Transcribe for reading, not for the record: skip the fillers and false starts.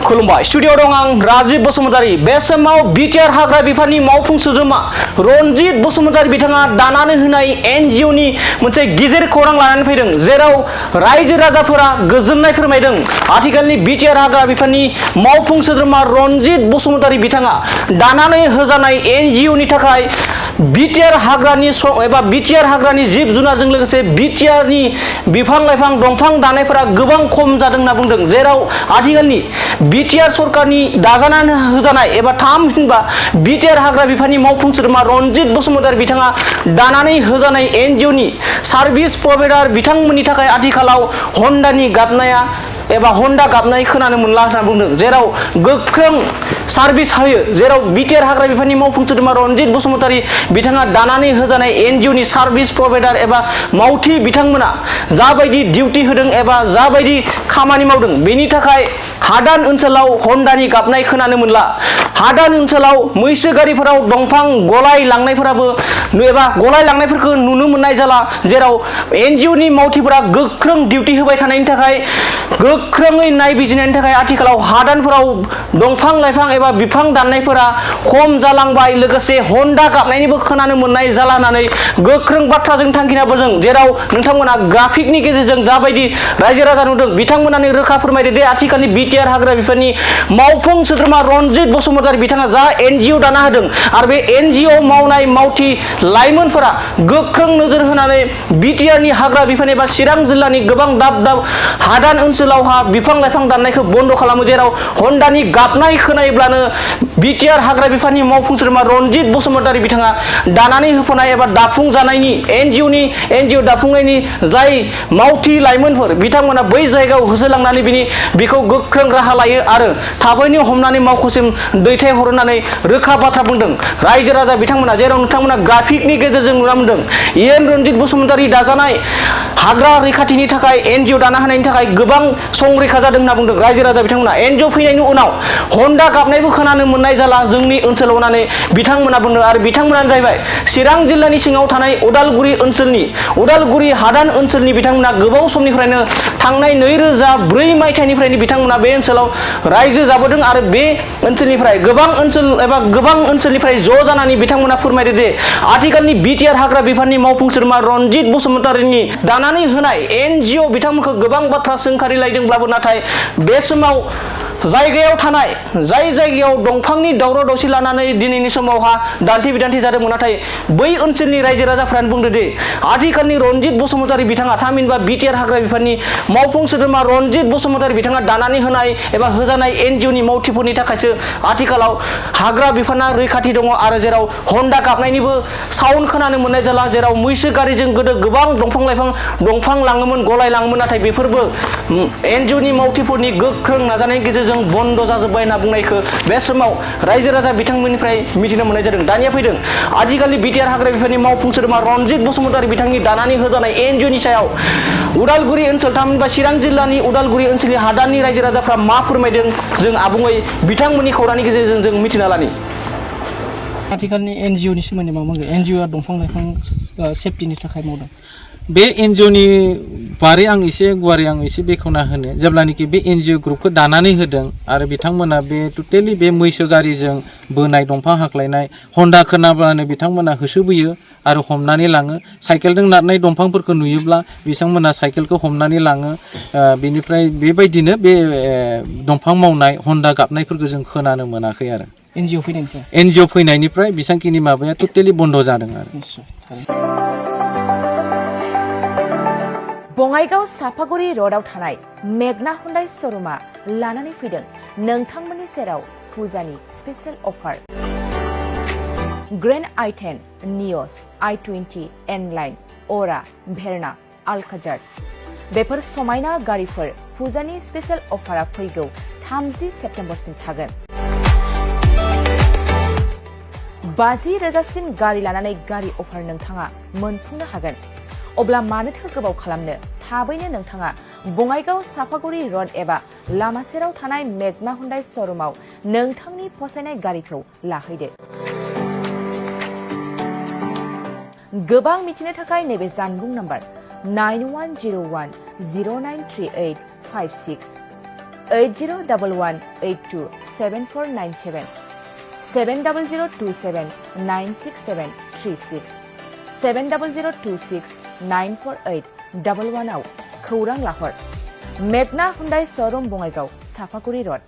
खुलुमबाय स्टुडिअ दं आं राजीब बसुमतारी बे समाव बिटिआर हाग्रा बिफाननि मावफुं सोद्रोमा रनजित बसुमतारी बिथाङा दानानै होनाय एनजिअ नि मोनसे गिदिर खौरां लानानै फैदों जेराव रायजो राजाफोरा गोजोननाय फोरमायदों आथिखालनि बिटिआर हाग्रा बिफाननि मावफुं सोद्रोमा रनजित बसुमतारी बिथाङा दानानै होजानाय एनजिअ नि थाखाय बिटिआर हाग्रानि एबा बिटिआर हाग्रानि जिब जुनारजों लोगोसे बिटिआर नि बिफां लाइफां दंफां दानायफोरा गोबां खम जादों होनना बुंदों जेराव आथिखालनि बिटिआर सरकारनि दाजानानै होजानाय एबा थामहिनबा बिटिआर हाग्रा बिफाननि मावफुं सोद्रोमा रनजित बसुमतारी बिथाङा दानानै होजानाय एनजिअ नि सार्भिस प्रभाइडार बिथांमोननि थाखाय आथिखालाव हन्डानि गाबनाया एबा हन्डा गाबनाय खोनानो मोनला होनना बुंदों जेराव गोख्रों सार्भिस होयो जेराव बिटिआर हाग्रा बिफाननि मावफुं सोद्रोमा रनजित बसुमतारी बिथाङा दानानै होजानाय एनजिअ नि सार्भिस प्रभाइडार एबा मावथि बिथांमोना जाबायदि डिउटि होदों एबा जाबायदि खामानि मावदों बेनि थाखाय हादान ओनसोलाव हन्डानि गाबनाय खोनानो मोनला हादान ओनसोलाव मैसो गारिफोराव दंफां गलाय लांनायफोराबो एबा गलाय लांनायफोरखौ नुनो मोननाय जाला जेराव एनजिअ नि मावथिफोरा गोख्रों डिउटि होबाय थानायनि थाखाय गोख्रोङै नायबिजिरनायनि थाखाय आथिखालाव हादानफोराव दंफां लाइफां एबा बिफां दाननायफोरा खम जालांबाय लोगोसे हन्डा गाबनायनिबो खोनानो मोननाय जाला होननानै गोख्रों बाथ्राजों थांखिना बोदों जेराव नोंथांमोना ग्राफिकनि गेजेरजों जाबायदि रायजो राजा नुदों बिथांमोनानो रोखा फोरमायदो दे आथिखालनि बिटिआर हाग्रा बिफाननि मावफुं सोद्रोमा रनजित बसुमतारी बिथाङा जा एनजिअ दाना होदों आरो बे एनजिअ मावनाय मावथि लाइमोनफोरा गोख्रों नोजोर होनानै बिटिआर नि हाग्रा बिफान एबा चिरां जिल्लानि गोबां दाब दाब हादान ओनसोलावहा बिफां लाइफां दाननायखौ बन्द खालामो जेराव हन्डानि गाबनाय खोनायोब्लानो बिटिआर हाग्रा बिफाननि मावफुं सोद्रोमा रनजित बसुमतारी बिथाङा दानानै होफानाय एबा दाफुंजानायनि एनजिअ दाफुंनायनि जाय मावथि लाइमोनफोर बिथांमोना बै जायगायाव होसोलांनानै बेखौ गोख्रों राहा लायो आरो थाबैनो हमनानै मावख'सिम दैथायहरो होननानै रोखा बाथ्रा बुंदों रायजो राजा बिथांमोना जेराव नोंथांमोना ग्राफिकनि गेजेरजों नुना मोनदों एम रनजित बसुमतारी दाजानाय हाग्रा रैखाथिनि थाखाय एनजिअ दाना होनायनि थाखाय गोबां संरैखा जादों होनना बुंदों रायजो राजा बिथांमोना एनजिअ फैनायनि उनाव हन्डा गाबनायबो खोनानो मोननाय जाला जोंनि ओनसोलाव होननानै बिथांमोना बुंदों आरो बिथांमोनानो जाहैबाय चिरां जिल्लानि सिङाव थानाय उदालगुरि हादान ओनसोलनि बिथांमोना गोबाव समनिफ्रायनो थांनाय 2004 मायथाइनिफ्रायनो बिथांमोना बे ओनसोलाव रायजो जाबोदों आरो बे ओनसोलनिफ्राय गोबां ओनसोलनिफ्राय ज' जानानै बिथांमोना फोरमायदो दे आथिखालनि बिटिआर हाग्रा बिफाननि मावफुं सोद्रोमा रनजित बसुमतारीनि दानानै होनाय एनजिअ बिथांमोनखौ गोबां बाथ्रा सोंखारिलायदोंब्लाबो नाथाय बे समाव जायगायाव थानाय जाय जायगायाव दंफांनि दावराव दावसि लानानै दिनैनि समावहा दान्थे बिदान्थे जादोंमोन नाथाय बै ओनसोलनि रायजो राजाफ्रानो बुंदो दे आथिखालनि रनजित बसुमतारी बिथाङा थामहिनबा बिटिआर हाग्रा बिफाननि मावफुं सोद्रोमा रनजित बसुमतारी बिथाङा दानानै होनाय एबा होजानाय एनजिअ नि मावथिफोरनि थाखायसो आथिखालाव हाग्रा बिफाना रैखाथि दङ आरो जेराव हन्डा गाबनायनिबो साउन्ड खोनानो मोननाय जाला जेराव मैसो गारिजों गोदो गोबां दंफां लाङोमोन गलाय लाङोमोन नाथाय बेफोरबो एनजिअ नि मावथिफोरनि गोख्रों नाजानायनि गेजेरजों बन्द जाजोब्बाय होनना बुंनायखौ बे समाव रायजो राजा बिथांमोननिफ्राय मिथिनो मोननाय जादों दानिया फैदों आथिखालनि बिटिआर हाग्रा बिफाननि मावफुं सोद्रोमा रनजित बसुमतारी बिथांनि दानानै होजानाय एनजिअ नि सायाव उदालगुरि ओनसोल थामहिनबा चिरां जिल्लानि उदालगुरि ओनसोलनि हादाननि रायजो राजाफ्रा मा फोरमायदों जों आबुङै बिथांमोननि खौरांनि गेजेरजों जों मिथिना लानि आथिखालनि एनजिअ नि सोमोन्दै मा बुंगोन एनजिअ आ दंफां लाइफां सेफटिनि थाखाय मावदों बे एनजिअ नि बारै आं एसे बेखेवना होनो जेब्लानोखि बे एनजिअ ग्रुपखौ दानानै होदों आरो बिथांमोना बे टटेलि बे मैसो गारिजों बोनाय दंफां हाख्लायनाय हन्डा खोनाब्लानो बिथांमोना होसोबोयो आरो हमनानै लाङो साइकेलजों नारनाय दंफांफोरखौ नुयोब्ला बिथांमोना साइकेलखौ हमनानै लाङो बेनिफ्राय बेबायदिनो बे दंफां मावनाय हन्डा गाबनायफोरखौ जों खोनानो मोनाखै आरो एनजिअ फैनायनिफ्राय बिसांखिनि माबाया टटेलि बन्द जादों आरो बङाइगाव सापागुरि र'डआव थानाय मेगना हुन्डाइ श'रुमा लानानै फैदों नोंथांमोननि सेराव फुजानि स्पेशेल अफार ग्रेन्ड i10 नियस i20 N-Line अरा भेरना अल्काजार बेफोर समायना गारिफोर फुजानि स्पेशेल अफारा फैगौ 30 सेप्तेम्बरसिम थागोन 50,000सिम गारि लानानै गारि अफार नोंथाङा मोनफुंनो हागोन अब्ला मानोथो गोबाव खालामनो थाबैनो नोंथाङा बङाइगाव सापागुरि र'ड एबा लामा सेराव थानाय मेगना हुन्डाइ श'रुमाव नोंथांनि फसायनाय गारिखौ लाहैदो गोबां मिथिनो थाखाय नैबे जानबुं नाम्बार 9101093856 8011827497 700279673 70026948111 आव खौरां लाहर मेगना हुन्डाइ श'रुम बङाइगाव साफागुरि रड